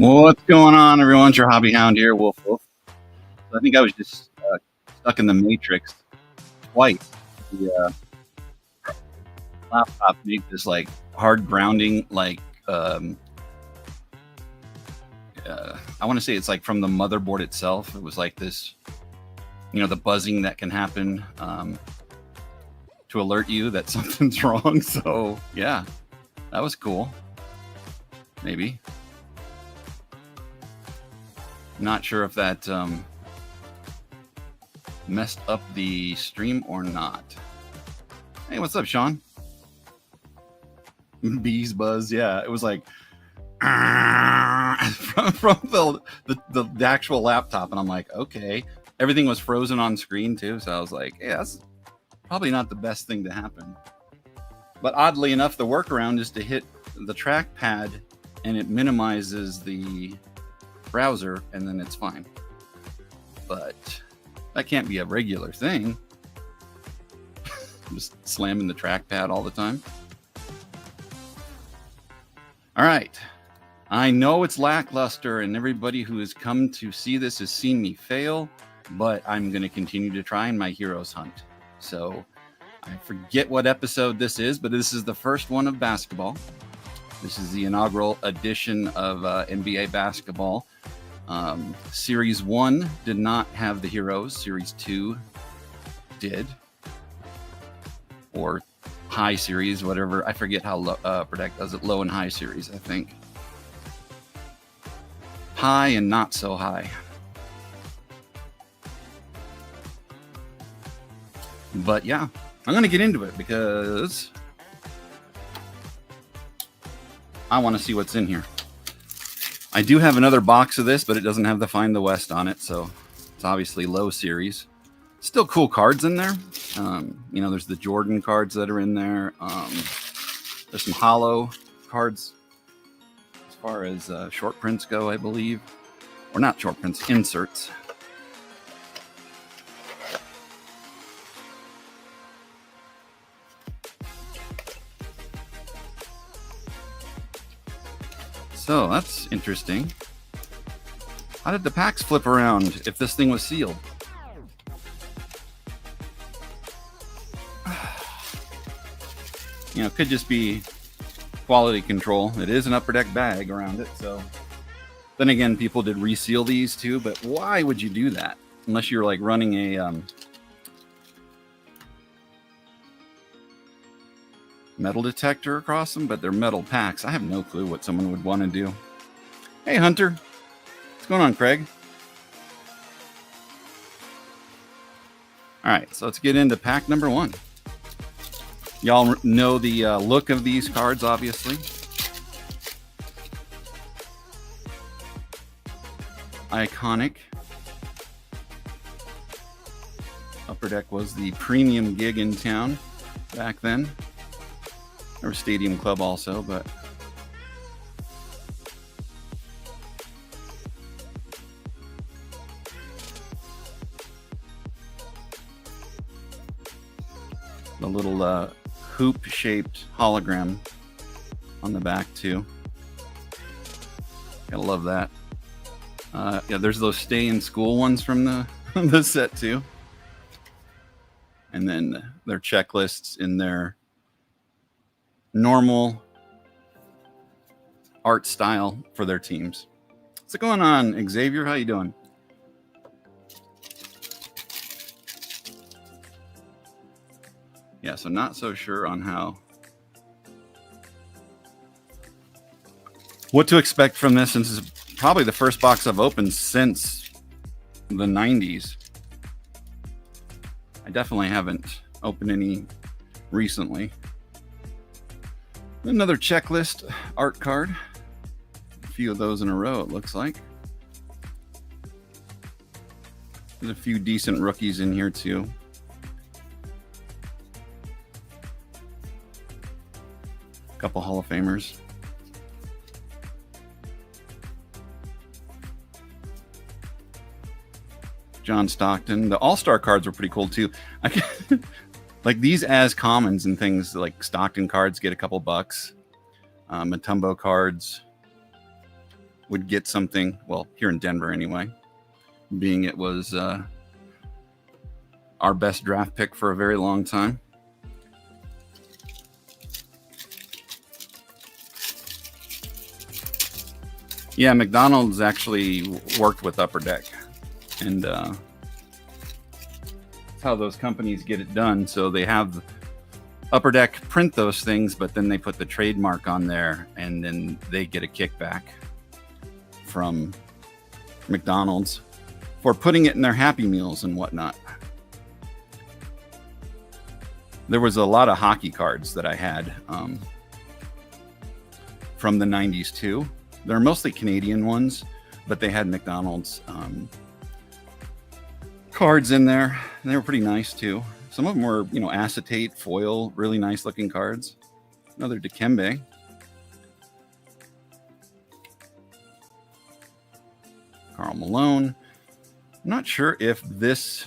What's going on, everyone? It's your hobby hound here, Wolf Wolf. I think I was just stuck in the Matrix twice. The laptop made this like hard grounding, like I want to say it's like from the motherboard itself. It was like this, the buzzing that can happen to alert you that something's wrong. So yeah, that was cool. Maybe. Not sure if that messed up the stream or not. Hey, what's up, Sean? Bees buzz, yeah. It was like from the actual laptop, and I'm like, okay. Everything was frozen on screen too, so I was like, yeah, that's probably not the best thing to happen. But oddly enough, the workaround is to hit the trackpad, and it minimizes the browser, and then it's fine. But that can't be a regular thing. Just slamming the trackpad all the time. All right. I know it's lackluster, and everybody who has come to see this has seen me fail, but I'm going to continue to try in my Heroes Hunt. So I forget what episode this is, but this is the first one of basketball. This is the inaugural edition of NBA basketball. Series 1 did not have the heroes. Series 2 did. Or high series, whatever. I forget how Protect does it. Low and high series, I think. High and not so high. But yeah, I'm going to get into it because I want to see what's in here. I do have another box of this, but it doesn't have the Find the West on it, so it's obviously low series. Still cool cards in there. There's the Jordan cards that are in there. There's some hollow cards as far as short prints go, I believe. Or not short prints, inserts. So that's interesting. How did the packs flip around if this thing was sealed? It could just be quality control. It is an upper deck bag around it, so. Then again, people did reseal these too, but why would you do that? Unless you're like running a metal detector across them, but they're metal packs. I have no clue what someone would want to do. Hey, Hunter. What's going on, Craig? All right, so let's get into pack number 1. Y'all know the look of these cards, obviously. Iconic. Upper Deck was the premium gig in town back then. Or Stadium Club also, but the little hoop-shaped hologram on the back too. Gotta love that. Yeah, there's those stay in school ones from the set too, and then their checklists in their normal art style for their teams. What's going on, Xavier? How you doing? Yeah, so not so sure on what to expect from this, since it's probably the first box I've opened since the 90s. I definitely haven't opened any recently. Another checklist art card. A few of those in a row, it looks like. There's a few decent rookies in here too. A couple Hall of Famers. John Stockton. The All-Star cards were pretty cool too. Like these as commons and things like Stockton cards get a couple bucks. Matumbo cards. would get something, well, here in Denver anyway, being it was our best draft pick for a very long time. Yeah, McDonald's actually worked with Upper Deck, and that's how those companies get it done. So they have Upper Deck print those things, but then they put the trademark on there, and then they get a kickback from McDonald's for putting it in their Happy Meals and whatnot. There was a lot of hockey cards that I had from the 90s too. They're mostly Canadian ones, but they had McDonald's cards in there, and they were pretty nice too. Some of them were, you know, acetate foil, really nice looking cards. Another Dikembe. Karl Malone. I'm not sure if this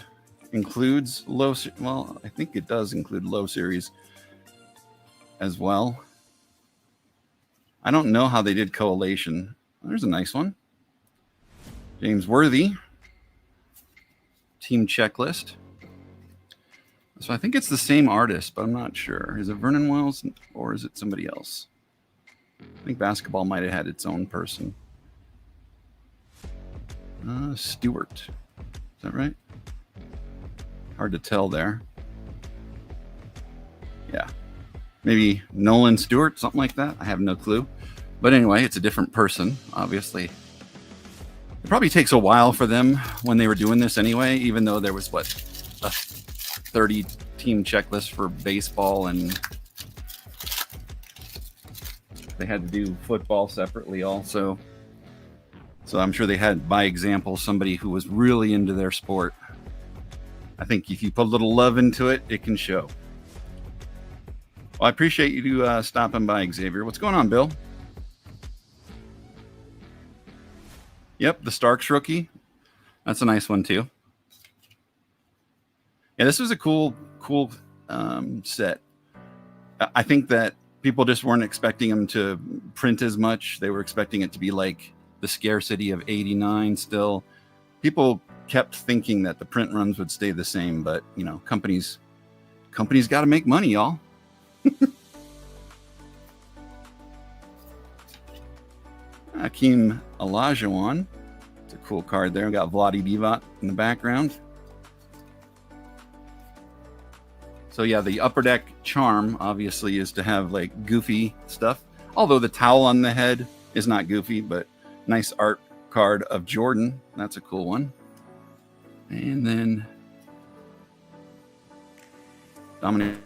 includes low, well, I think it does include low series as well. I don't know how they did collation. There's a nice one. James Worthy. Team checklist. So I think it's the same artist, but I'm not sure. Is it Vernon Wells or is it somebody else? I think basketball might have had its own person. Stewart. Is that right? Hard to tell there. Yeah. Maybe Nolan Stewart, something like that. I have no clue. But anyway, it's a different person, obviously. It probably takes a while for them when they were doing this anyway, even though there was, what, a 30-team checklist for baseball, and they had to do football separately also. So I'm sure they had, by example, somebody who was really into their sport. I think if you put a little love into it, it can show. Well, I appreciate you stopping by, Xavier. What's going on, Bill? Yep, the Starks rookie. That's a nice one, too. Yeah, this was a cool set. I think that people just weren't expecting them to print as much. They were expecting it to be like the scarcity of 89 still. People kept thinking that the print runs would stay the same, but, you know, companies got to make money, y'all. Hakeem Olajuwon. It's a cool card there. We got Vlade Divac in the background. So yeah, the Upper Deck charm obviously is to have like goofy stuff. Although the towel on the head is not goofy, but nice art card of Jordan. That's a cool one. And then Dominic.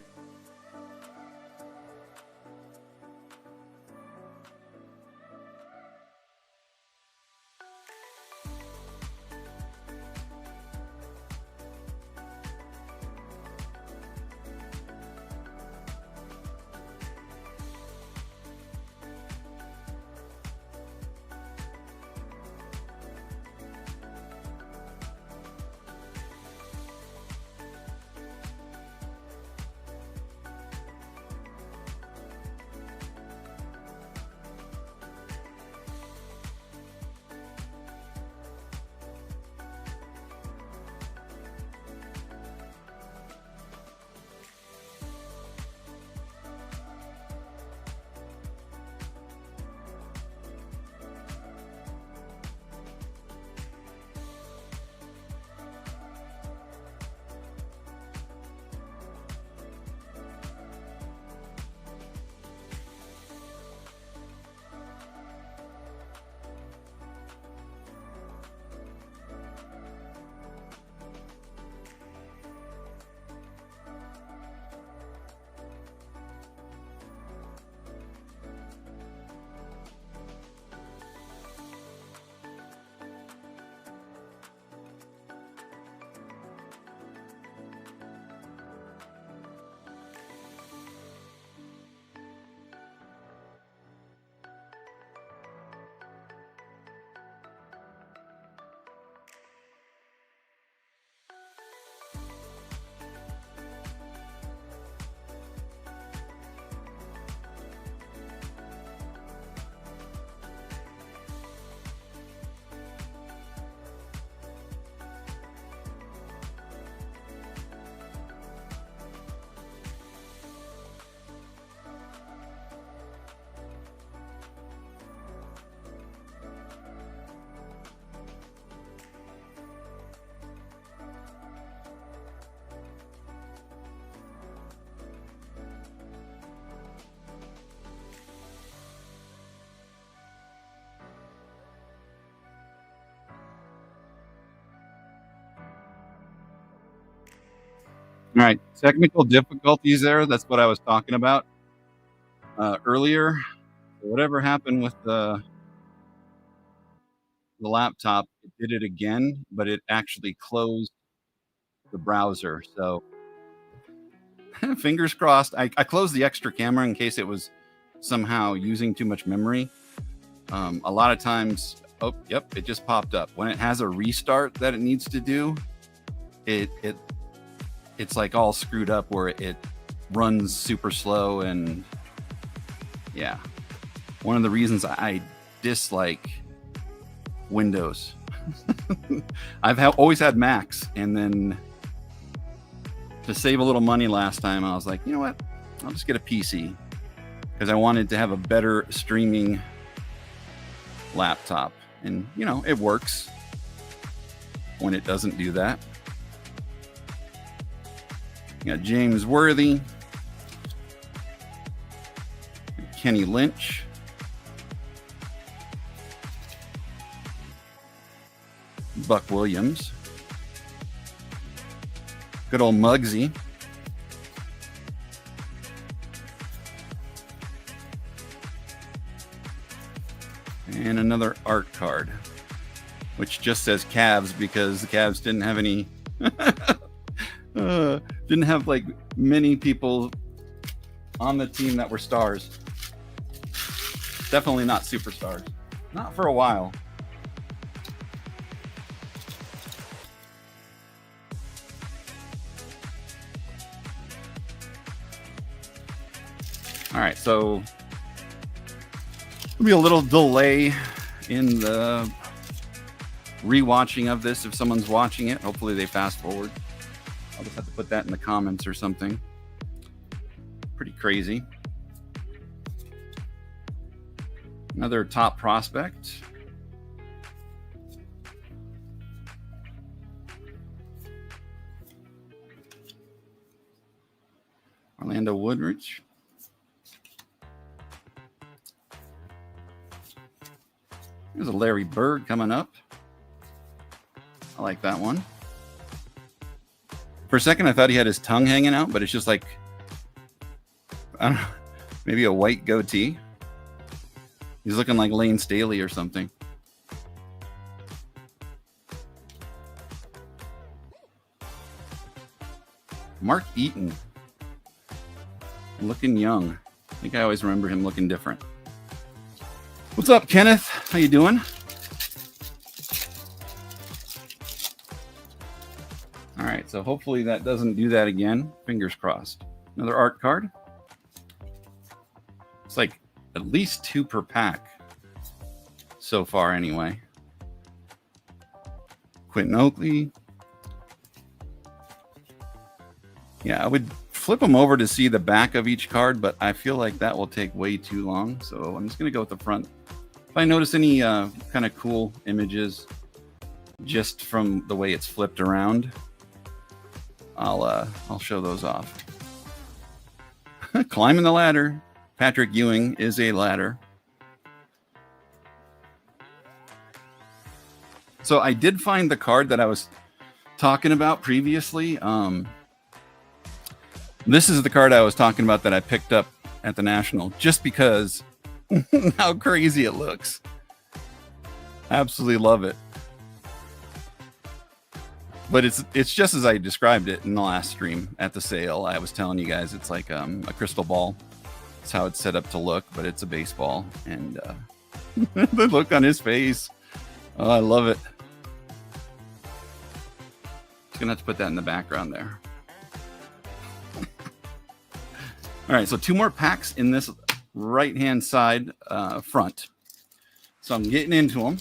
All right, technical difficulties there. That's what I was talking about earlier. Whatever happened with the laptop, it did it again, but it actually closed the browser. So fingers crossed. I closed the extra camera in case it was somehow using too much memory. A lot of times, oh, yep, it just popped up. When it has a restart that it needs to do, it's like all screwed up where it runs super slow. And yeah, one of the reasons I dislike Windows. I've always had Macs, and then to save a little money last time, I was like, you know what? I'll just get a PC because I wanted to have a better streaming laptop. And, you know, it works when it doesn't do that. You got James Worthy, Kenny Lynch, Buck Williams, good old Muggsy, and another art card, which just says Cavs because the Cavs didn't have any, didn't have like many people on the team that were stars. Definitely not superstars. Not for a while. All right, so there'll be a little delay in the rewatching of this if someone's watching it. Hopefully they fast forward. I'll just have to put that in the comments or something. Pretty crazy. Another top prospect. Orlando Woodridge. There's a Larry Bird coming up. I like that one. For a second, I thought he had his tongue hanging out, but it's just like, I don't know, maybe a white goatee. He's looking like Lane Staley or something. Mark Eaton. Looking young. I think I always remember him looking different. What's up, Kenneth? How you doing? All right, so hopefully that doesn't do that again. Fingers crossed. Another art card. It's like at least 2 per pack so far anyway. Quentin Oakley. Yeah, I would flip them over to see the back of each card, but I feel like that will take way too long. So I'm just going to go with the front. If I notice any kind of cool images just from the way it's flipped around, I'll show those off. Climbing the ladder. Patrick Ewing is a ladder. So I did find the card that I was talking about previously. This is the card I was talking about that I picked up at the National just because how crazy it looks. Absolutely love it. But it's just as I described it in the last stream at the sale. I was telling you guys it's like a crystal ball. That's how it's set up to look, but it's a baseball. And the look on his face. Oh, I love it. Just gonna have to put that in the background there. All right, so 2 more packs in this right-hand side front. So I'm getting into them.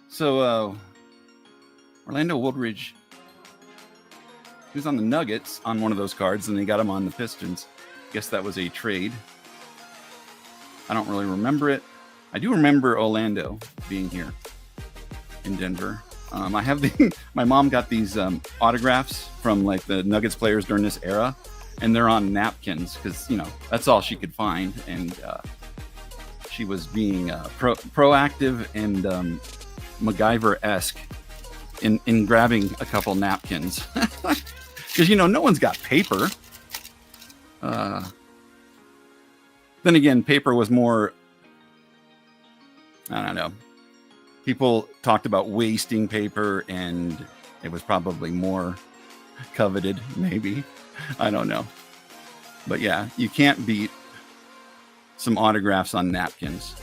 So Orlando Woodridge, he was on the Nuggets on one of those cards, and they got him on the Pistons. Guess that was a trade. I don't really remember it. I do remember Orlando being here in Denver. I have my mom got these autographs from like the Nuggets players during this era, and they're on napkins because, you know, that's all she could find. And she was being proactive and MacGyver-esque in grabbing a couple napkins. Because, you know, no one's got paper. Then again, paper was more, I don't know. People talked about wasting paper, and it was probably more coveted, maybe. I don't know. But yeah, you can't beat some autographs on napkins.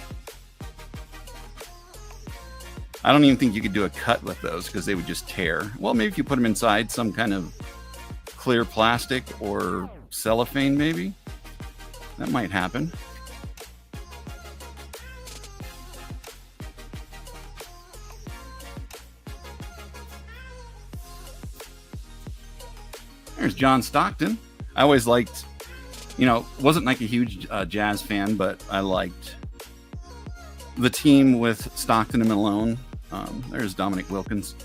I don't even think you could do a cut with those because they would just tear. Well, maybe if you put them inside some kind of clear plastic or cellophane, maybe. That might happen. There's John Stockton. I always liked, you know, wasn't like a huge Jazz fan, but I liked the team with Stockton and Malone. There's Dominic Wilkins.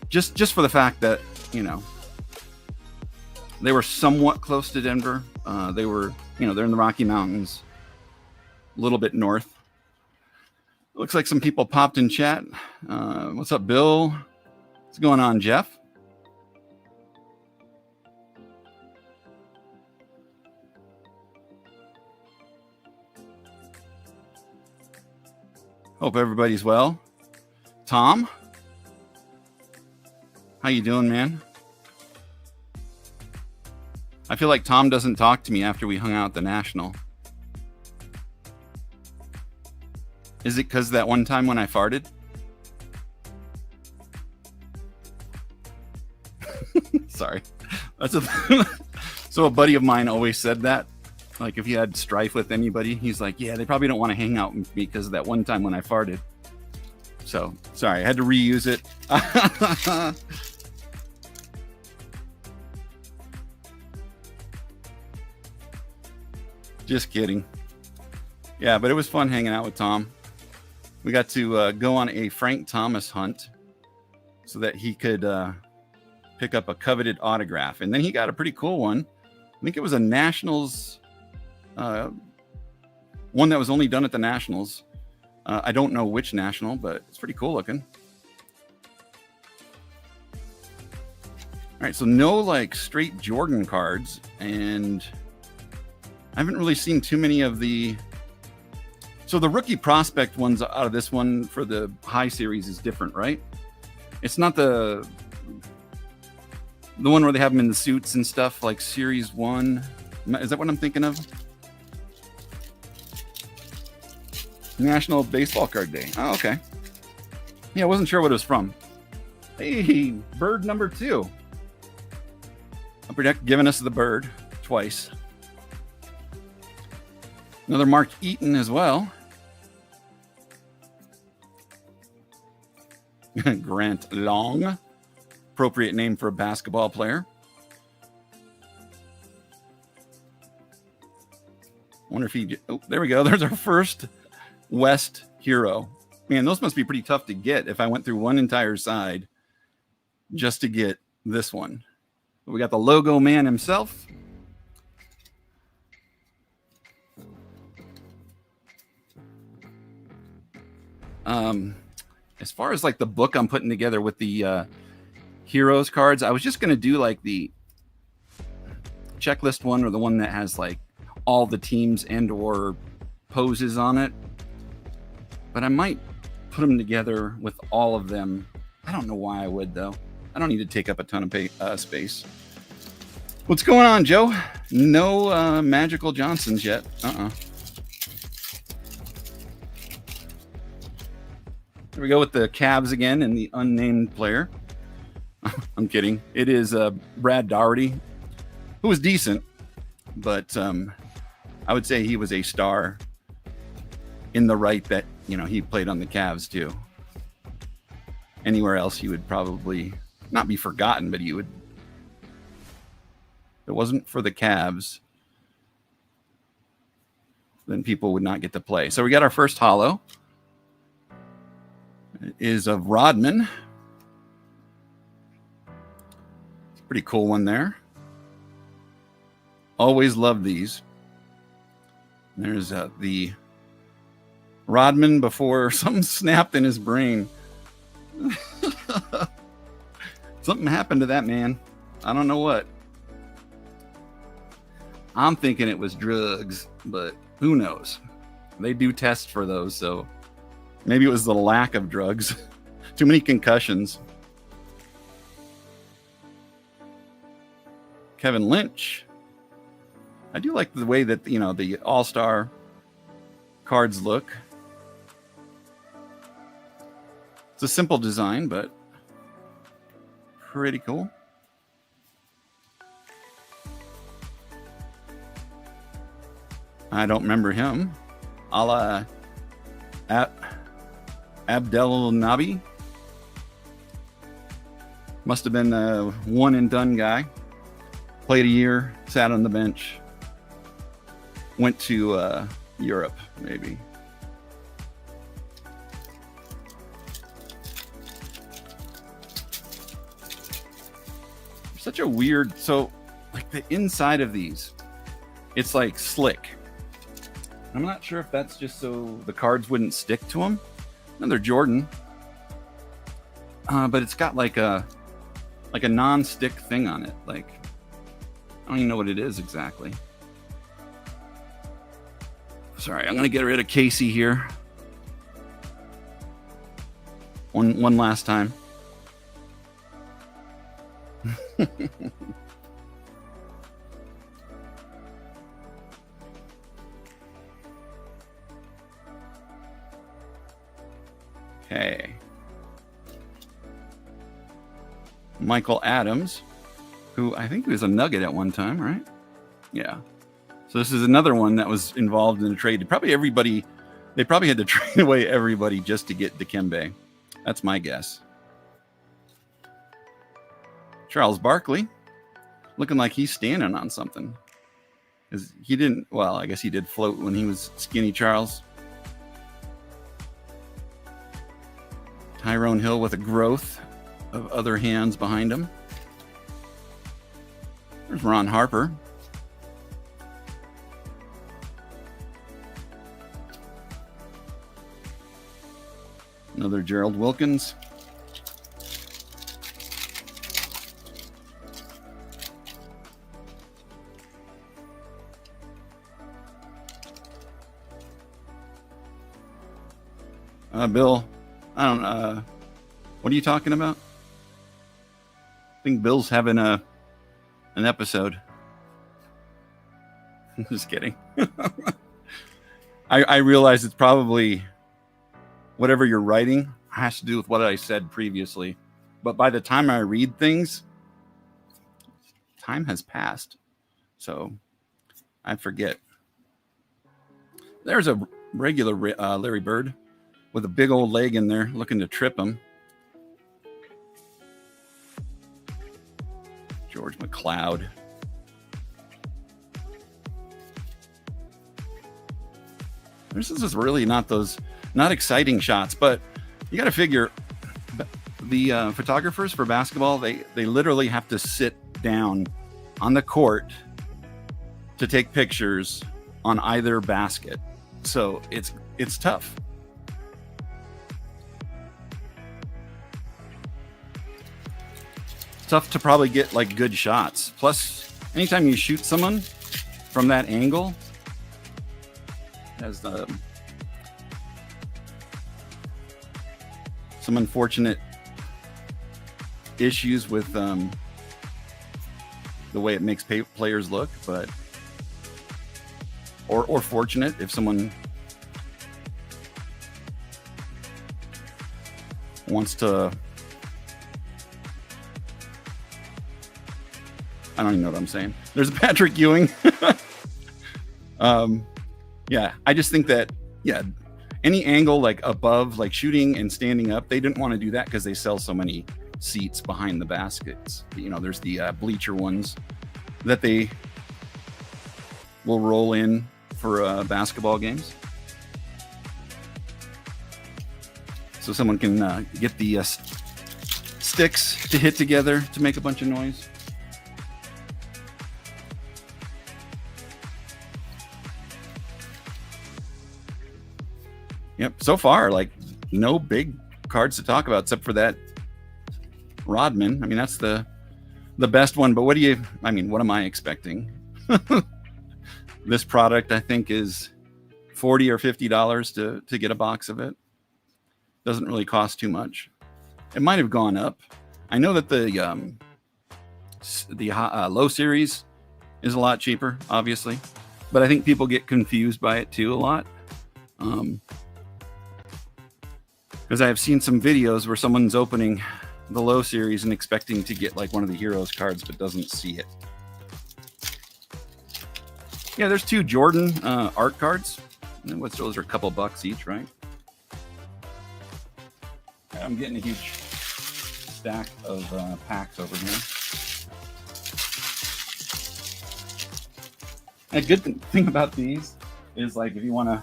Just for the fact that, you know, they were somewhat close to Denver. They were, you know, they're in the Rocky Mountains, a little bit north. Looks like some people popped in chat. What's up, Bill? What's going on, Jeff? Hope everybody's well. Tom, how you doing, man? I feel like Tom doesn't talk to me after we hung out at the National. Is it because that one time when I farted? Sorry. That's so a buddy of mine always said that. Like if he had strife with anybody, he's like, yeah, they probably don't want to hang out with me because of that one time when I farted. So, sorry, I had to reuse it. Just kidding. Yeah, but it was fun hanging out with Tom. We got to go on a Frank Thomas hunt so that he could pick up a coveted autograph. And then he got a pretty cool one. I think it was a Nationals, one that was only done at the Nationals. I don't know which National, but it's pretty cool looking. All right, so no like straight Jordan cards, and I haven't really seen too many of the. So the rookie prospect ones out of this one for the high series is different, right? It's not the one where they have them in the suits and stuff, like Series 1. Is that what I'm thinking of? National Baseball Card Day. Oh, okay. Yeah, I wasn't sure what it was from. Hey, bird number 2. Upper Deck giving us the bird twice. Another Mark Eaton as well. Grant Long. Appropriate name for a basketball player. Wonder if he... Oh, there we go. There's our first West hero. Man, those must be pretty tough to get if I went through one entire side just to get this one. We got the logo man himself. As far as like the book I'm putting together with the Heroes cards, I was just going to do like the checklist one or the one that has like all the teams and or poses on it. But I might put them together with all of them. I don't know why I would, though. I don't need to take up a ton of space. What's going on, Joe? No Magical Johnsons yet. There we go with the Cavs again and the unnamed player. I'm kidding. It is Brad Daugherty, who was decent, but I would say he was a star in the right that, you know, he played on the Cavs too. Anywhere else, he would probably not be forgotten, but he would. If it wasn't for the Cavs, then people would not get to play. So we got our first holo. It is of Rodman. It's a pretty cool one there. Always love these. There's the Rodman before something snapped in his brain. Something happened to that man. I don't know what. I'm thinking it was drugs, but who knows? They do test for those, so maybe it was the lack of drugs. Too many concussions. Kevin Lynch. I do like the way that, you know, the All-Star cards look. It's a simple design, but pretty cool. I don't remember him. A la Abdel Nabi. Must have been a one and done guy. Played a year, sat on the bench. Went to Europe, maybe. Such a weird, so like the inside of these, it's like slick. I'm not sure if that's just so the cards wouldn't stick to them. No, they're Jordan, but it's got like a non-stick thing on it. Like, I don't even know what it is exactly. Sorry, I'm gonna get rid of Casey here. One last time. Okay. Michael Adams, who I think was a Nugget at one time, right? Yeah. So this is another one that was involved in a trade. They probably had to trade away everybody just to get Dikembe. That's my guess. Charles Barkley, looking like he's standing on something. He didn't, well, I guess he did float when he was skinny Charles. Tyrone Hill with a growth of other hands behind him. There's Ron Harper. Another Gerald Wilkins. Bill, I don't know. What are you talking about? I think Bill's having an episode. I'm just kidding. I realize it's probably whatever you're writing has to do with what I said previously. But by the time I read things, time has passed. So I forget. There's a regular Larry Bird with a big old leg in there looking to trip him. George McLeod. This is really not exciting shots, but you got to figure the photographers for basketball, they literally have to sit down on the court to take pictures on either basket. So it's tough. It's tough to probably get like good shots. Plus, anytime you shoot someone from that angle, has some unfortunate issues with the way it makes players look, but or fortunate if someone wants to. I don't even know what I'm saying. There's Patrick Ewing. Yeah, I just think that, yeah, any angle like above, like shooting and standing up, they didn't want to do that because they sell so many seats behind the baskets. You know, there's the bleacher ones that they will roll in for basketball games. So someone can get the sticks to hit together to make a bunch of noise. Yep. So far, like no big cards to talk about except for that Rodman. I mean, that's the best one, but what am I expecting? This product, I think, is $40 or $50 to get a box of it. Doesn't really cost too much. It might have gone up. I know that the low series is a lot cheaper, obviously, but I think people get confused by it too a lot. Because I have seen some videos where someone's opening the low series and expecting to get like one of the Heroes cards, but doesn't see it. Yeah, there's 2 Jordan art cards. And those are a couple bucks each, right? I'm getting a huge stack of packs over here. A good thing about these is, like, if you want to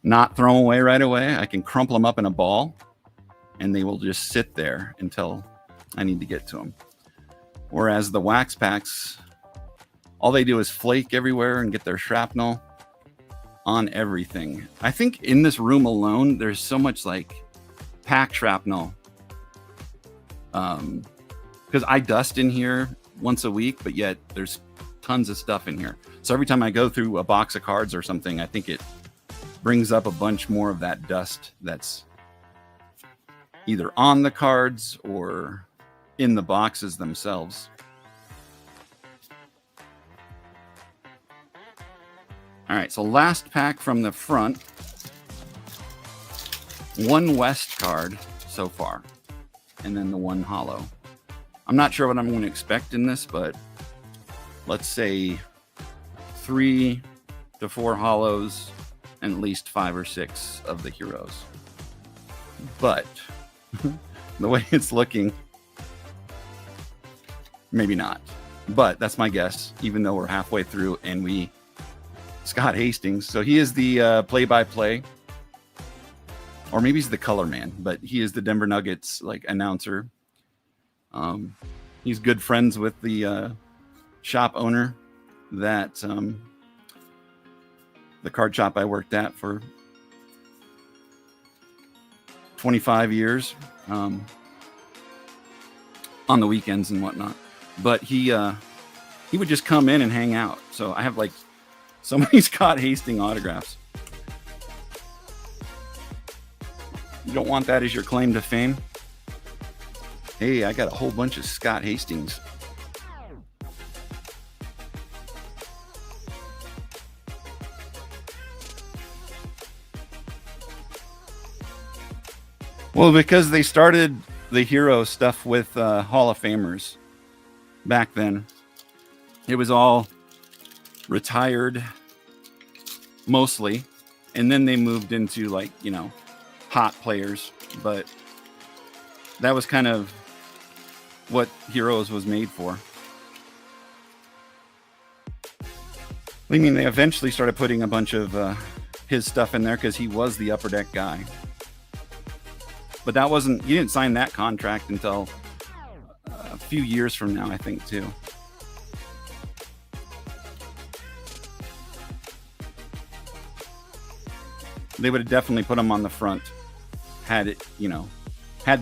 not throw them away right away, I can crumple them up in a ball and they will just sit there until I need to get to them. Whereas the wax packs, all they do is flake everywhere and get their shrapnel on everything. I think in this room alone, there's so much like pack shrapnel. Because I dust in here once a week, but yet there's tons of stuff in here. So every time I go through a box of cards or something, I think it brings up a bunch more of that dust that's either on the cards or in the boxes themselves. All right, so last pack from the front. 1 West card so far, and then the 1 holo. I'm not sure what I'm going to expect in this, but let's say 3 to 4 holos and at least 5 or 6 of the Heroes. But the way it's looking, maybe not. But that's my guess, even though we're halfway through and Scott Hastings. So he is the play-by-play, or maybe he's the color man, but he is the Denver Nuggets announcer. He's good friends with the shop owner that the card shop I worked at for 25 years on the weekends and whatnot. But he would just come in and hang out. So I have so many Scott Hastings autographs. You don't want that as your claim to fame? Hey, I got a whole bunch of Scott Hastings. Well, because they started the hero stuff with Hall of Famers back then. It was all retired mostly, and then they moved into hot players, but that was kind of what Heroes was made for. I mean, they eventually started putting a bunch of his stuff in there because he was the Upper Deck guy. But he didn't sign that contract until a few years from now, I think, too. They would have definitely put him on the front had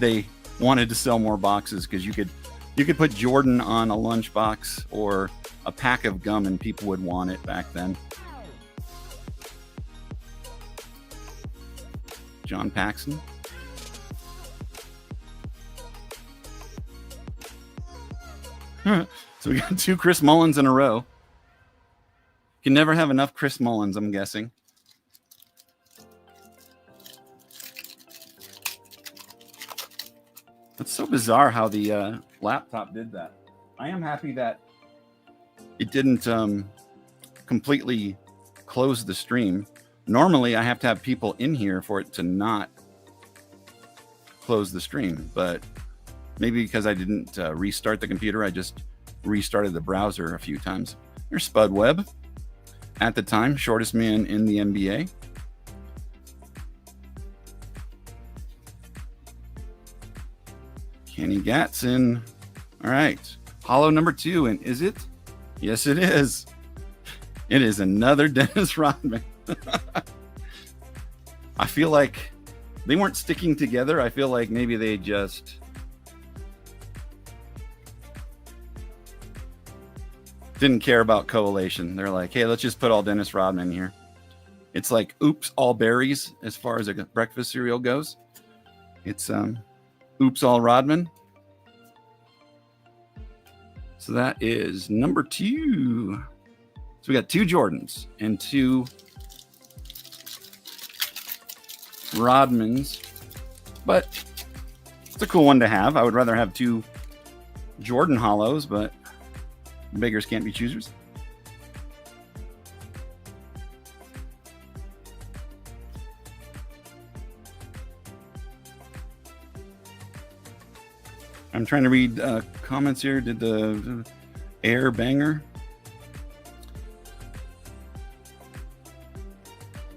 they wanted to sell more boxes, because you could put Jordan on a lunchbox or a pack of gum and people would want it back then. John Paxson. So we got 2 Chris Mullins in a row. You can never have enough Chris Mullins, I'm guessing. It's so bizarre how the laptop did that. I am happy that it didn't completely close the stream. Normally, I have to have people in here for it to not close the stream, but maybe because I didn't restart the computer, I just restarted the browser a few times. There's Spud Webb, at the time, shortest man in the NBA. Kenny Gatson. All right. Holo number 2. And is it? Yes, it is. It is another Dennis Rodman. I feel like they weren't sticking together. I feel like maybe they just didn't care about collation. They're like, hey, let's just put all Dennis Rodman here. It's like oops all berries as far as a breakfast cereal goes. It's oops all Rodman. So that is number 2. So we got 2 Jordans and 2 Rodmans, but it's a cool one to have. I would rather have 2 Jordan hollows, but beggars can't be choosers. I'm trying to read comments here. Did the air banger?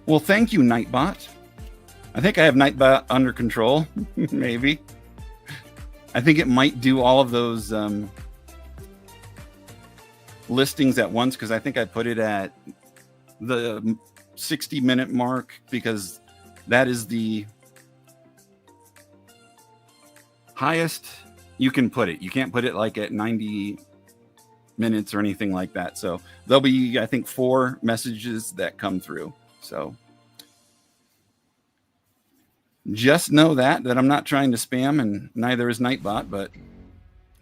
Well, thank you, Nightbot. I think I have Nightbot under control. Maybe. I think it might do all of those listings at once, because I think I put it at the 60-minute mark, because that is the highest you can put it. You can't put it like at 90 minutes or anything like that. So there'll be, I think, 4 messages that come through. So just know that I'm not trying to spam, and neither is Nightbot, but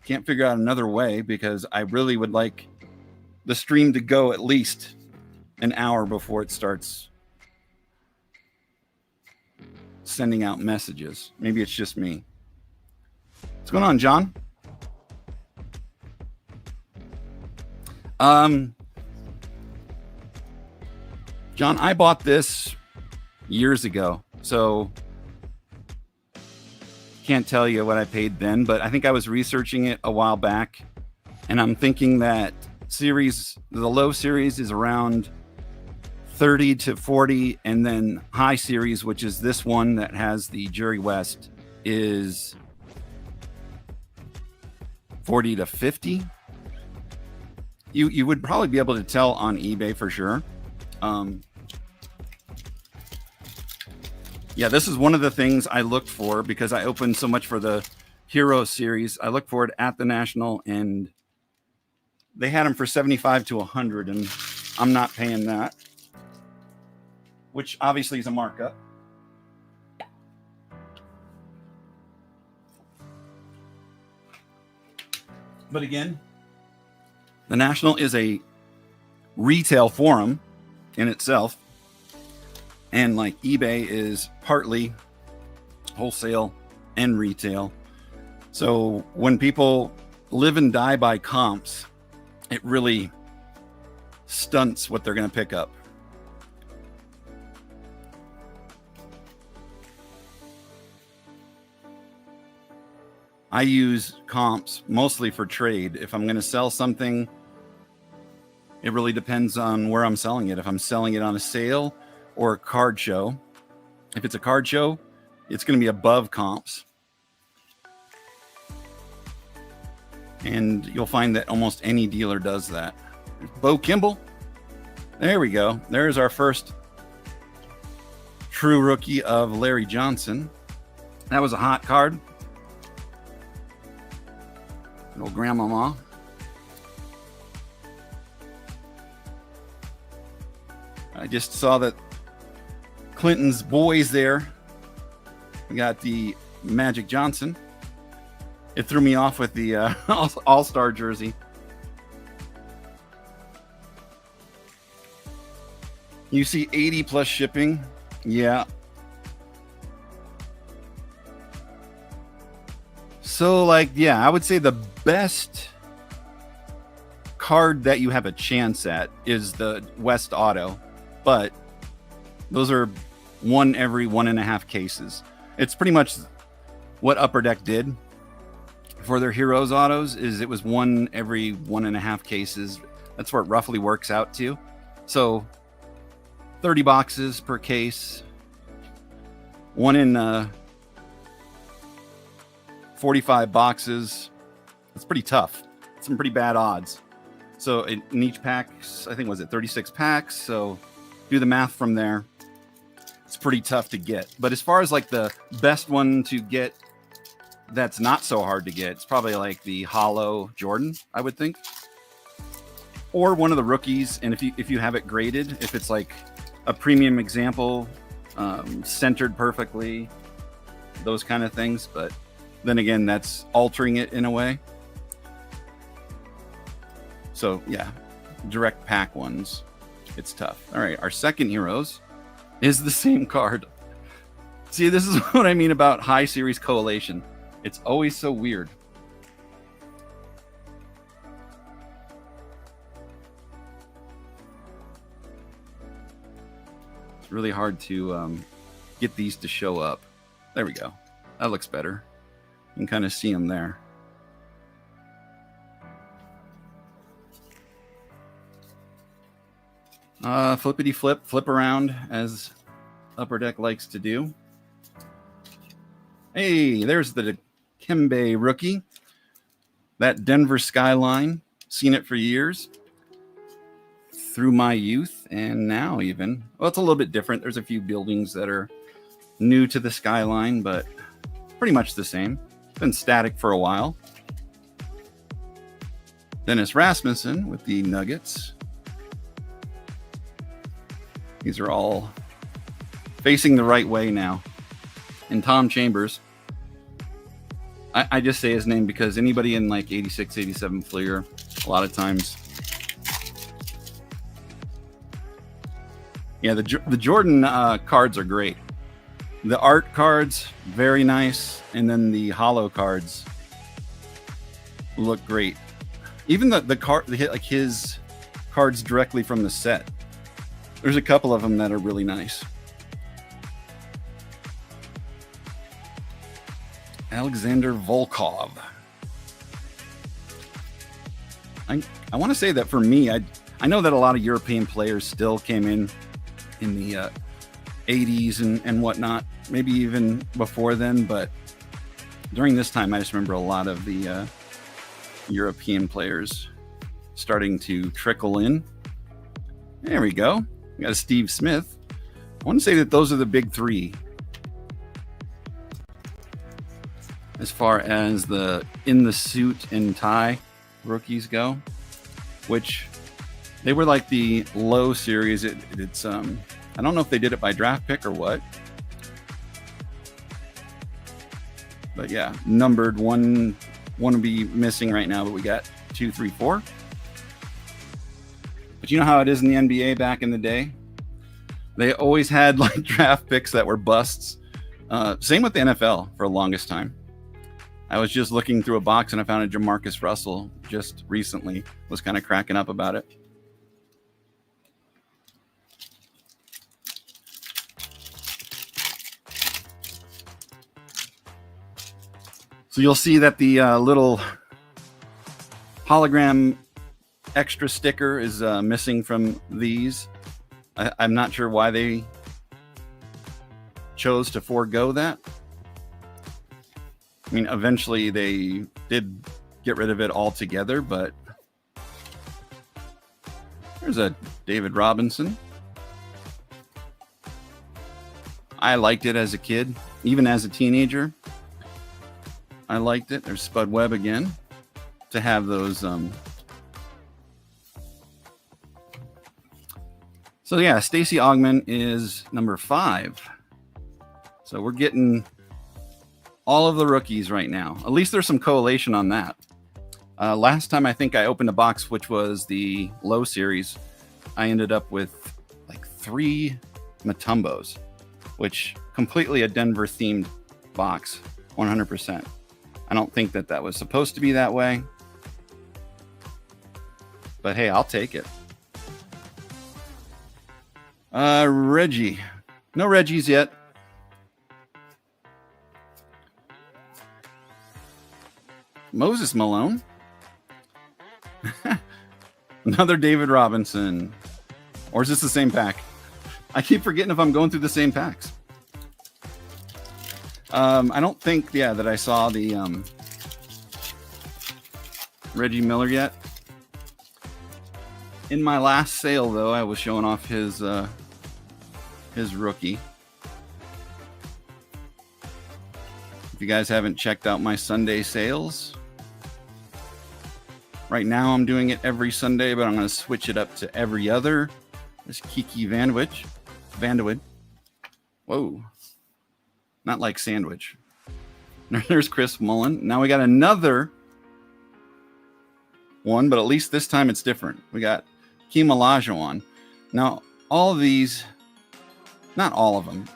can't figure out another way, because I really would like the stream to go at least an hour before it starts sending out messages. Maybe it's just me. What's going on, John? John, I bought this years ago, so can't tell you what I paid then, but I think I was researching it a while back, and I'm thinking that the low series is around 30 to 40, and then high series, which is this one that has the Jerry West, is 40 to 50. You would probably be able to tell on eBay for sure. Yeah, this is one of the things I looked for, because I opened so much for the Hero series. I looked for it at the National, and they had them for 75 to 100, and I'm not paying that, which obviously is a markup. But again, the National is a retail forum in itself, and like eBay is partly wholesale and retail. So when people live and die by comps, it really stunts what they're going to pick up. I use comps mostly for trade. If I'm going to sell something, it really depends on where I'm selling it. If I'm selling it on a sale or a card show, if it's a card show, it's going to be above comps. And you'll find that almost any dealer does that. Bo Kimball. There we go. There's our first true rookie of Larry Johnson. That was a hot card. Little grandmama. I just saw that Clinton's boys there. We got the Magic Johnson. It threw me off with the All-Star jersey. You see 80 plus shipping. Yeah. So I would say the best card that you have a chance at is the West Auto, but those are 1 every 1.5 cases. It's pretty much what Upper Deck did for their Heroes autos, is it was 1 every 1.5 cases. That's where it roughly works out to. So 30 boxes per case, 1 in 45 boxes. That's pretty tough. Some pretty bad odds. So in each pack, I think, was it 36 packs? So do the math from there. It's pretty tough to get. But as far as like the best one to get that's not so hard to get, it's probably like the Holo Jordan, I would think. Or one of the rookies, and if you have it graded, if it's like a premium example, centered perfectly, those kind of things. But then again, that's altering it in a way. So yeah, direct pack ones, it's tough. All right, our second Heroes is the same card. See, this is what I mean about high series correlation. It's always so weird. It's really hard to get these to show up. There we go. That looks better. You can kind of see them there. Flippity flip around, as Upper Deck likes to do. Hey, there's the Kembe rookie. That Denver skyline, seen it for years. Through my youth and now even. Well, it's a little bit different. There's a few buildings that are new to the skyline, but pretty much the same. Been static for a while. Dennis Rasmussen with the Nuggets. These are all facing the right way now. And Tom Chambers. I just say his name because anybody in like 86, 87 Fleer, a lot of times. Yeah, the Jordan cards are great. The art cards, very nice. And then the holo cards look great. Even the card, like his cards directly from the set. There's a couple of them that are really nice. Alexander Volkov. I want to say that for me, I know that a lot of European players still came in the 80s and whatnot, maybe even before then, but during this time, I just remember a lot of the European players starting to trickle in. There we go. We got a Steve Smith. I want to say that those are the big three as far as the in the suit and tie rookies go, which they were like the low series. It's I don't know if they did it by draft pick or what, but yeah, numbered one to be missing right now, but we got 2, 3, 4. But you know how it is in the NBA back in the day? They always had like draft picks that were busts. Same with the NFL for the longest time. I was just looking through a box and I found a Jamarcus Russell just recently. Was kind of cracking up about it. So you'll see that the little hologram extra sticker is missing from these. I'm not sure why they chose to forego that. I mean, eventually they did get rid of it altogether, but there's a David Robinson. I liked it as a kid, even as a teenager. I liked it. There's Spud Webb again to have those. So yeah, Stacey Augmon is number 5. So we're getting all of the rookies right now. At least there's some correlation on that. Last time I think I opened a box, which was the low series, I ended up with like 3 Mutombos, which completely a Denver themed box, 100%. I don't think that was supposed to be that way, but hey, I'll take it. Reggie. No Reggies yet. Moses Malone. Another David Robinson. Or is this the same pack? I keep forgetting if I'm going through the same packs. I don't think, that I saw the Reggie Miller yet. In my last sale, though, I was showing off his rookie. If you guys haven't checked out my Sunday sales, right now I'm doing it every Sunday, but I'm going to switch it up to every other. There's Kiki Vandewood. Whoa. Not like sandwich. There's Chris Mullen. Now we got another one, but at least this time it's different. We got Keem Olajuwon. Now, all of these, not all of them,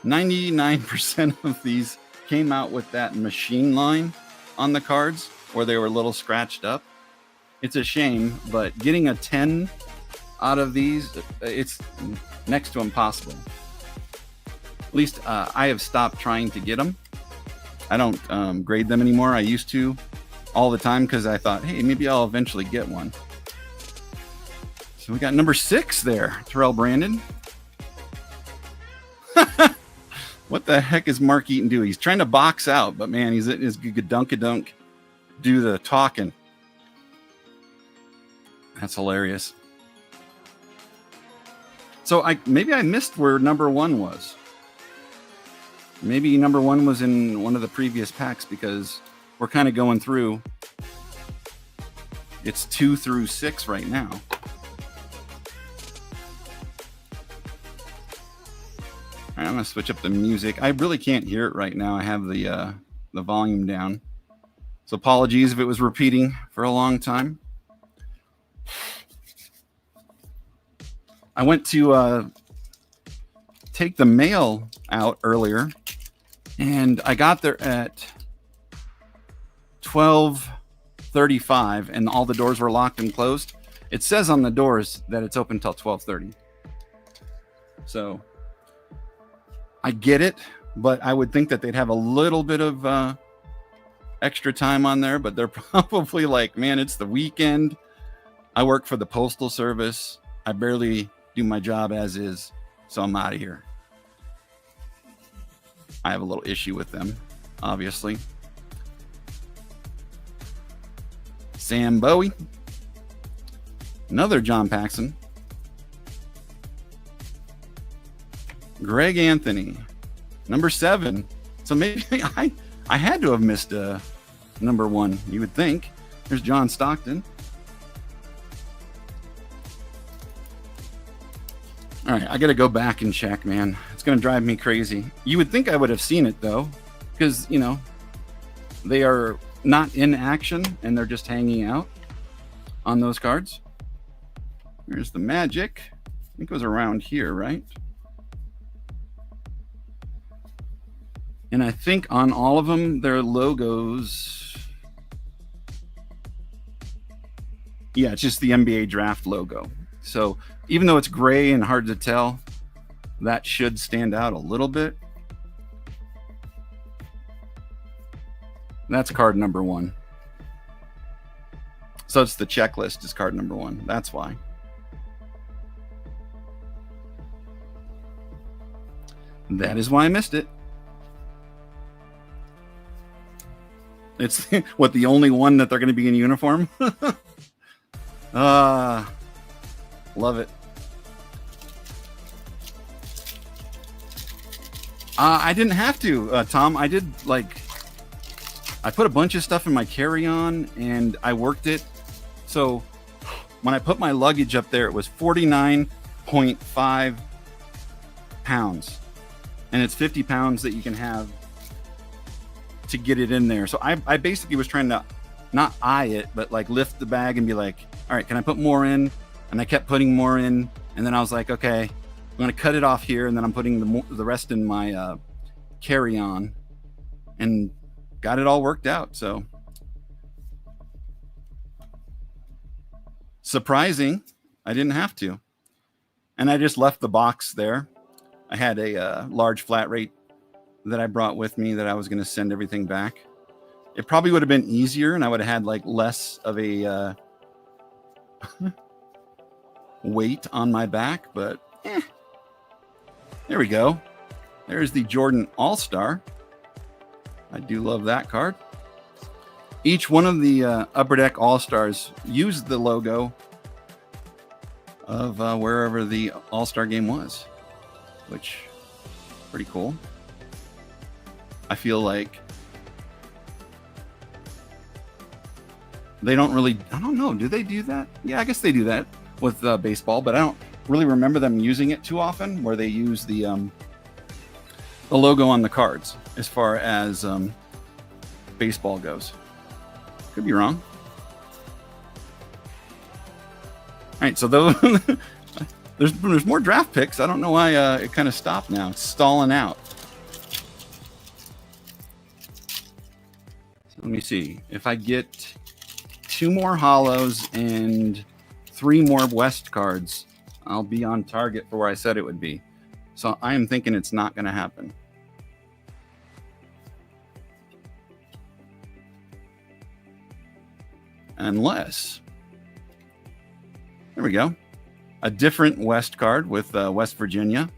99% of these came out with that machine line on the cards where they were a little scratched up. It's a shame, but getting a 10 out of these, it's next to impossible. At least I have stopped trying to get them. I don't grade them anymore. I used to all the time because I thought, hey, maybe I'll eventually get one. So we got number 6 there, Terrell Brandon. What the heck is Mark Eaton doing? He's trying to box out, but man, he's in his dunk do the talking. That's hilarious. So maybe I missed where number 1 was. Maybe number 1 was in one of the previous packs because we're kind of going through. It's 2 through 6 right now. All right, I'm going to switch up the music. I really can't hear it right now. I have the volume down. So apologies if it was repeating for a long time. I went to take the mail out earlier, and I got there at 12:35, and all the doors were locked and closed. It says on the doors that it's open till 12:30. So I get it, but I would think that they'd have a little bit of extra time on there, but they're probably like, man, it's the weekend. I work for the Postal Service. I barely do my job as is, so I'm out of here. I have a little issue with them, obviously. Sam Bowie. Another John Paxson. Greg Anthony. Number 7. So maybe I had to have missed number 1, you would think. There's John Stockton. All right, I got to go back and check, man. It's going to drive me crazy. You would think I would have seen it, though, because, you know, they are not in action and they're just hanging out on those cards. There's the Magic. I think it was around here, right? And I think on all of them, their logos. Yeah, it's just the NBA draft logo. So even though it's gray and hard to tell, that should stand out a little bit. That's card number 1. So it's the checklist is card number 1. That's why. That is why I missed it. It's what, the only one that they're going to be in uniform? Love it. I didn't have to, Tom. I did, like, I put a bunch of stuff in my carry-on and I worked it. So when I put my luggage up there, it was 49.5 pounds. And it's 50 pounds that you can have to get it in there. So I basically was trying to not eye it, but like lift the bag and be like, all right, can I put more in? And I kept putting more in. And then I was like, okay, I'm going to cut it off here. And then I'm putting the rest in my carry-on, and got it all worked out. So surprising, I didn't have to. And I just left the box there. I had a large flat rate that I brought with me that I was going to send everything back. It probably would have been easier, and I would have had like less of a weight on my back, but there we go. There's the Jordan All-Star. I do love that card. Each one of the Upper Deck All-Stars used the logo of wherever the All-Star game was, which pretty cool. I feel like they don't really, I don't know, do they do that? Yeah, I guess they do that with baseball, but I don't really remember them using it too often, where they use the logo on the cards as far as baseball goes. Could be wrong. All right, so those there's more draft picks. I don't know why it kind of stopped now. It's stalling out. So let me see. If I get 2 more hollows and 3 more West cards, I'll be on target for where I said it would be. So I am thinking it's not going to happen. Unless, there we go, a different West card with West Virginia.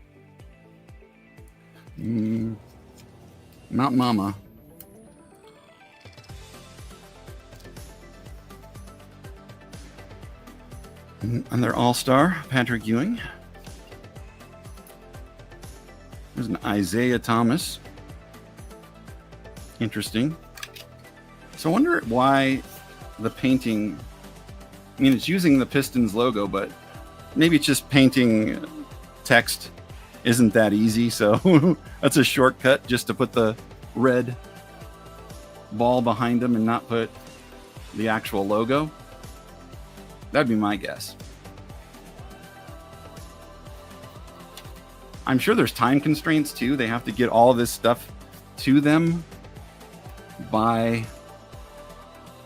Mount Mama. And their all-star, Patrick Ewing. There's an Isaiah Thomas. Interesting. So I wonder why the painting, I mean, it's using the Pistons logo, but maybe it's just painting text isn't that easy. So that's a shortcut, just to put the red ball behind them and not put the actual logo. That'd be my guess. I'm sure there's time constraints too. They have to get all of this stuff to them by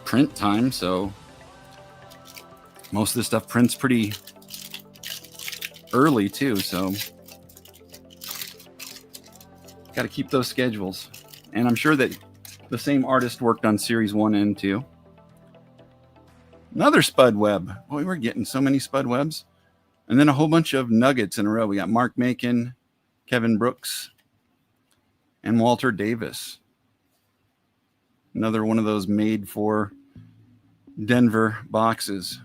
print time, so most of this stuff prints pretty early too, so got to keep those schedules. And I'm sure that the same artist worked on series 1 and 2. Another Spud Web. Boy, we're getting so many Spud Webs. And then a whole bunch of Nuggets in a row. We got Mark Macon, Kevin Brooks, and Walter Davis. Another one of those made for Denver boxes.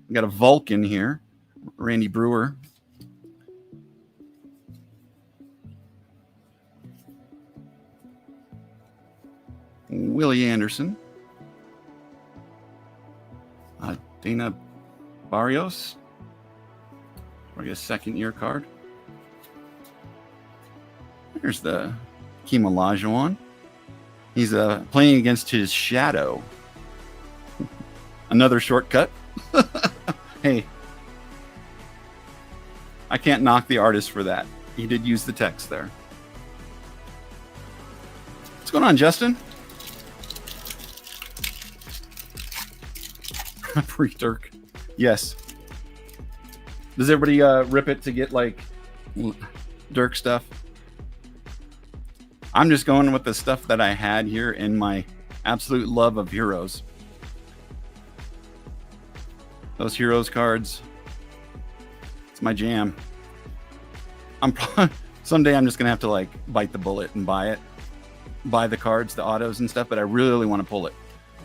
We got a Vulcan here, Randy Brewer. Willie Anderson. Dana Barrios. I guess second-year card. There's the Hakeem Olajuwon. He's playing against his shadow. Another shortcut. Hey, I can't knock the artist for that. He did use the text there. What's going on, Justin? Free Dirk. Yes. Does everybody rip it to get like Dirk stuff? I'm just going with the stuff that I had here in my absolute love of Heroes. Those Heroes cards. It's my jam. Someday I'm just gonna have to like bite the bullet and buy the cards, the autos and stuff, but I really want to pull it.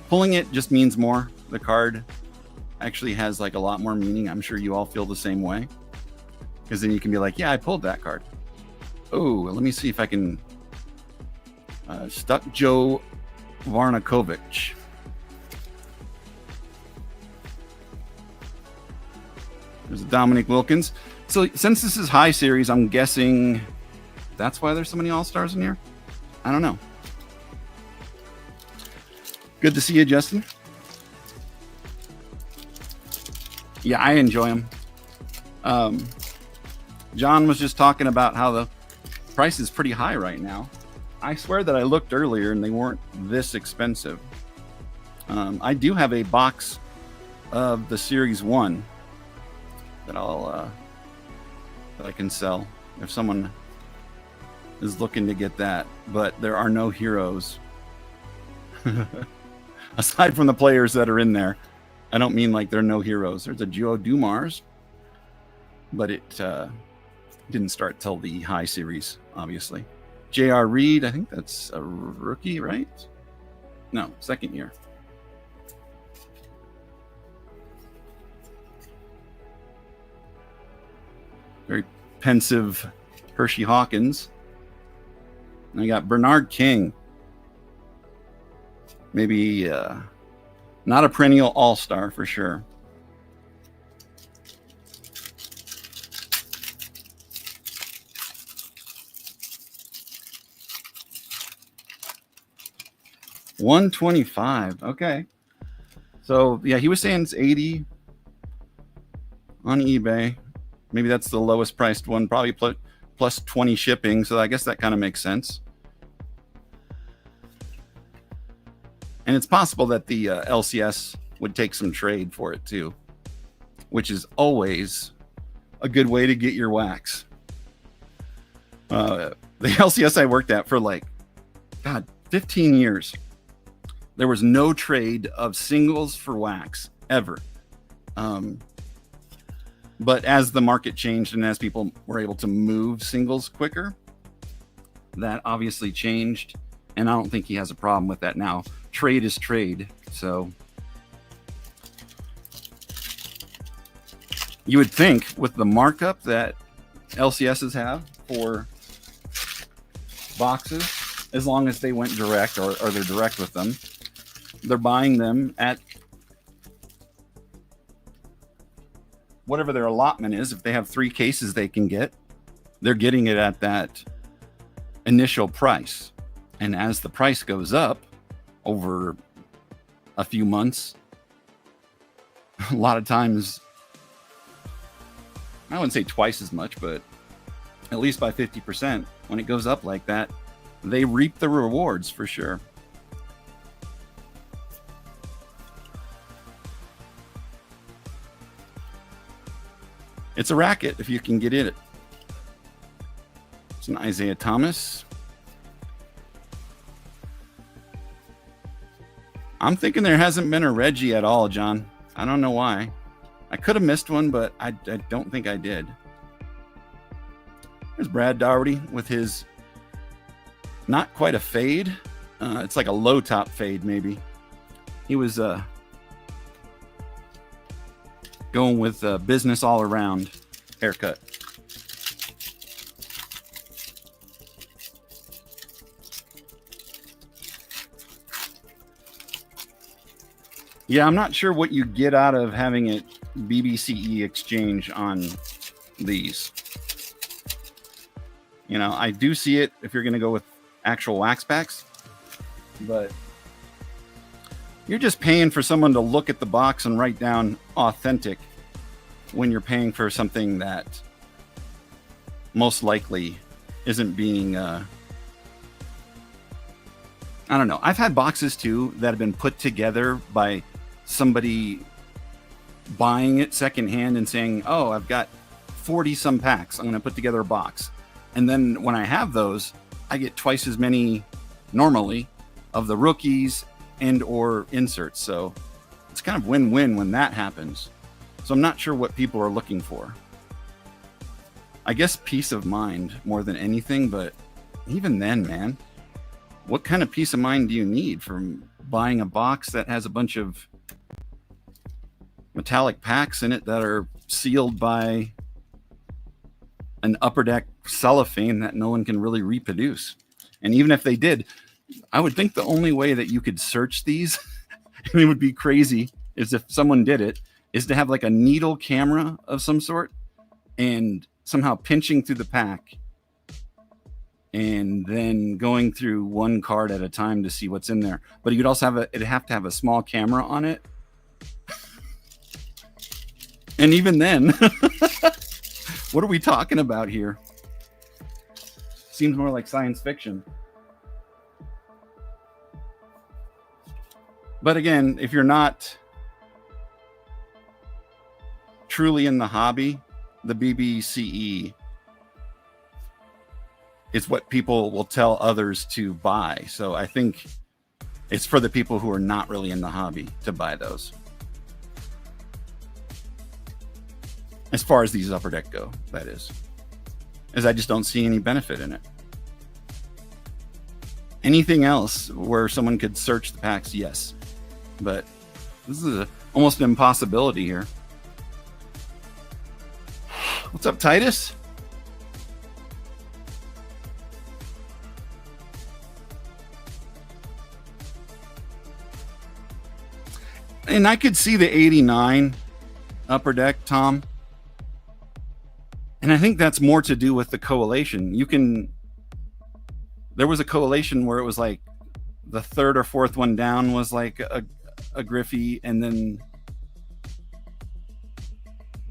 Pulling it just means more. The card actually has like a lot more meaning. I'm sure you all feel the same way, because then you can be like, yeah, I pulled that card. Oh, let me see if I can stuck Joe Varnakovic. There's a Dominic Wilkins. So since this is high series, I'm guessing that's why there's so many all-stars in here. I don't know. Good to see you, Justin. Yeah, I enjoy them. John was just talking about how the price is pretty high right now. I swear that I looked earlier and they weren't this expensive. I do have a box of the Series 1 that that I can sell if someone is looking to get that. But there are no Heroes. Aside from the players that are in there. I don't mean like there are no Heroes. There's a Joe Dumars, but it didn't start till the high series, obviously. J.R. Reed, I think that's a rookie, right? No, second year. Very pensive Hershey Hawkins. I got Bernard King. Maybe not a perennial all-star for sure. $125. Okay. So yeah, he was saying it's 80 on eBay. Maybe that's the lowest priced one, probably plus 20 shipping. So I guess that kind of makes sense. And it's possible that the LCS would take some trade for it too, which is always a good way to get your wax. The LCS I worked at for like, God, 15 years. There was no trade of singles for wax ever. But as the market changed and as people were able to move singles quicker, that obviously changed. And I don't think he has a problem with that now. Trade is trade. So you would think with the markup that LCSs have for boxes, as long as they went direct or they're direct with them, they're buying them at whatever their allotment is. If they have 3 cases they can get, they're getting it at that initial price. And as the price goes up over a few months, a lot of times, I wouldn't say twice as much, but at least by 50%, when it goes up like that, they reap the rewards for sure. It's a racket if you can get in it. It's an Isaiah Thomas. I'm thinking there hasn't been a Reggie at all, John. I don't know why. I could have missed one, but I don't think I did. There's Brad Daugherty with his not quite a fade. It's like a low top fade, maybe. He was going with business all around haircut. Yeah, I'm not sure what you get out of having it BBCE exchange on these. You know, I do see it if you're going to go with actual wax packs, but you're just paying for someone to look at the box and write down authentic when you're paying for something that most likely isn't being, I don't know. I've had boxes too that have been put together by somebody buying it secondhand and saying, oh, I've got 40 some packs. I'm going to put together a box. And then when I have those, I get twice as many normally of the rookies and or inserts. So it's kind of win-win when that happens. So I'm not sure what people are looking for. I guess peace of mind more than anything, but even then, man, what kind of peace of mind do you need from buying a box that has a bunch of metallic packs in it that are sealed by an upper deck cellophane that no one can really reproduce? And even if they did, I would think the only way that you could search these, and it would be crazy, is if someone did it, is to have like a needle camera of some sort and somehow pinching through the pack and then going through one card at a time to see what's in there. But you could also have it'd have to have a small camera on it. And even then, what are we talking about here? Seems more like science fiction. But again, if you're not truly in the hobby, the BBCE is what people will tell others to buy. So I think it's for the people who are not really in the hobby to buy those. As far as these upper deck go, that is. As I just don't see any benefit in it. Anything else where someone could search the packs, yes. But this is almost an impossibility here. What's up, Titus? And I could see the 89 Upper Deck, Tom. And I think that's more to do with the collation. There was a collation where it was like the third or fourth one down was like a Griffey, and then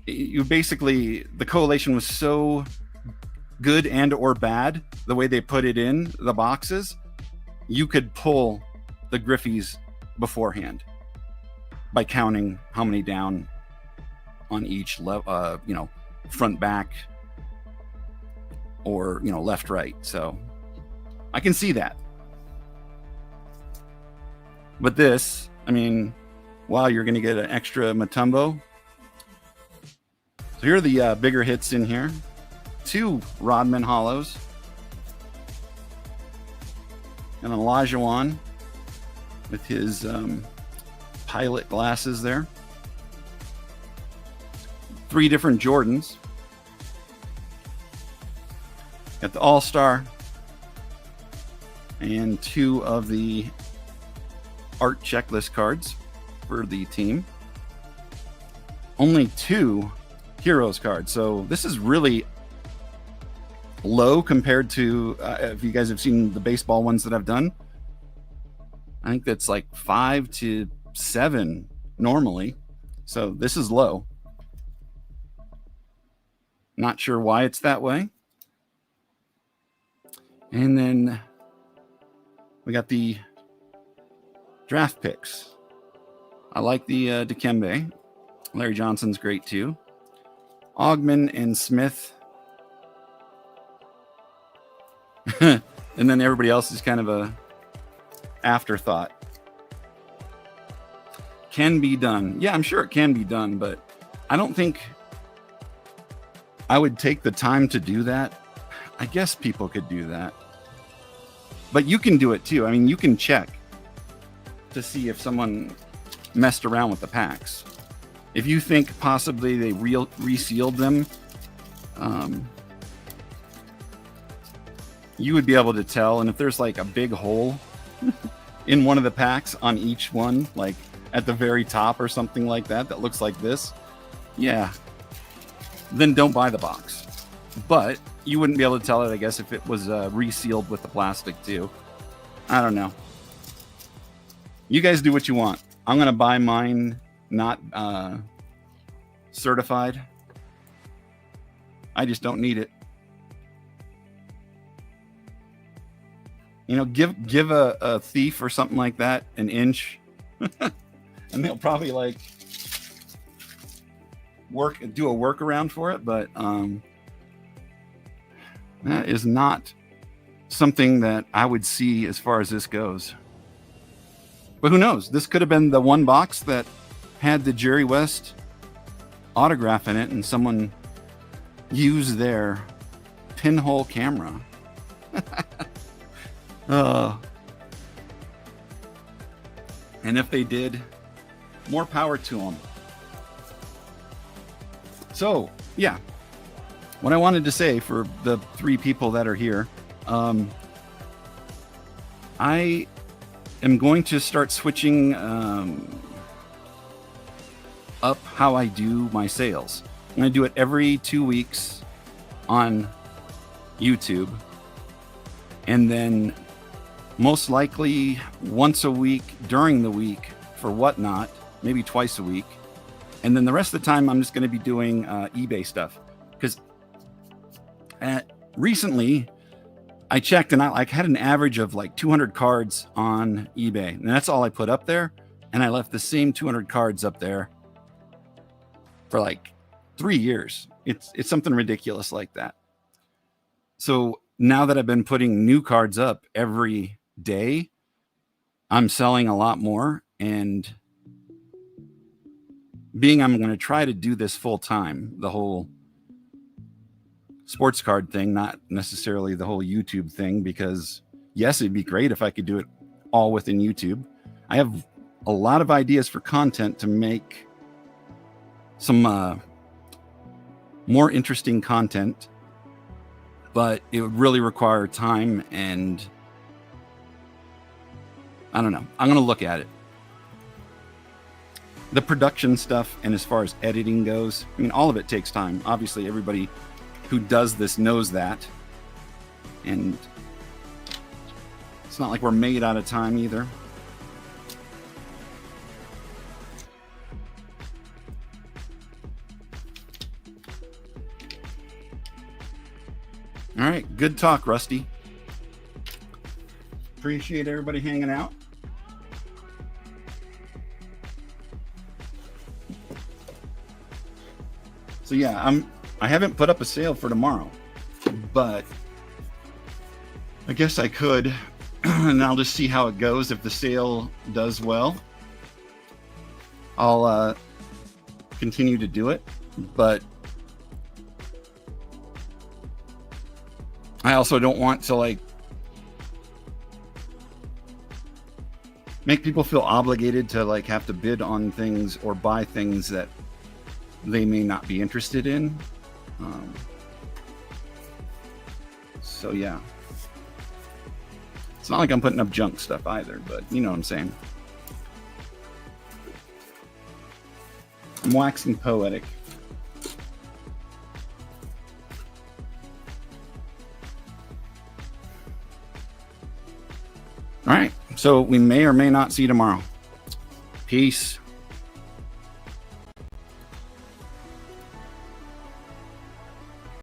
you basically, the collation was so good and or bad, the way they put it in the boxes, you could pull the Griffies beforehand by counting how many down on each level, front, back, or left, right. So I can see that. But this, I mean, wow, you're going to get an extra Mutombo. So here are the bigger hits in here. 2 Rodman Hollows. And Olajuwon with his pilot glasses there. 3 different Jordans. Got the All-Star. And 2 of the art checklist cards for the team. Only 2 Heroes cards. So this is really low compared to if you guys have seen the baseball ones that I've done. I think that's like 5 to 7 normally. So this is low. Not sure why it's that way. And then we got the draft picks. I like the Dikembe. Larry Johnson's great too. Ogman and Smith. And then everybody else is kind of a afterthought. Can be done. Yeah, I'm sure it can be done, but I don't think I would take the time to do that. I guess people could do that. But you can do it too. I mean, you can check to see if someone messed around with the packs. If you think possibly they resealed them, you would be able to tell. And if there's like a big hole in one of the packs on each one, like at the very top or something like that, that looks like this, yeah, then don't buy the box. But you wouldn't be able to tell it, I guess, if it was resealed with the plastic too. I don't know. You guys do what you want. I'm going to buy mine not certified. I just don't need it. Give a thief or something like that an inch, and they'll probably like do a workaround for it. But that is not something that I would see as far as this goes. But who knows? This could have been the one box that had the Jerry West autograph in it, and someone used their pinhole camera. And if they did, more power to them. So, yeah. What I wanted to say for the 3 people that are here, I am going to start switching up how I do my sales. I'm going to do it every 2 weeks on YouTube, and then most likely once a week during the week for Whatnot, maybe twice a week. And then the rest of the time, I'm just going to be doing eBay stuff. Because recently, I checked and I had an average of like 200 cards on eBay. And that's all I put up there. And I left the same 200 cards up there for like 3 years. It's something ridiculous like that. So now that I've been putting new cards up every day, I'm selling a lot more. And I'm going to try to do this full time, the whole sports card thing, not necessarily the whole YouTube thing, because yes, it'd be great if I could do it all within YouTube. I have a lot of ideas for content to make some more interesting content, but it would really require time, and I don't know. I'm going to look at it. the production stuff, and as far as editing goes, I mean, all of it takes time. Obviously, everybody who does this knows that. And it's not like we're made out of time either. All right, good talk, Rusty. Appreciate everybody hanging out. So yeah, I haven't put up a sale for tomorrow, but I guess I could, and I'll just see how it goes. If the sale does well, I'll continue to do it, but I also don't want to like make people feel obligated to like have to bid on things or buy things that they may not be interested in. So yeah, it's not like I'm putting up junk stuff either, but you know what I'm saying. I'm waxing poetic. All right, so we may or may not see you tomorrow. Peace.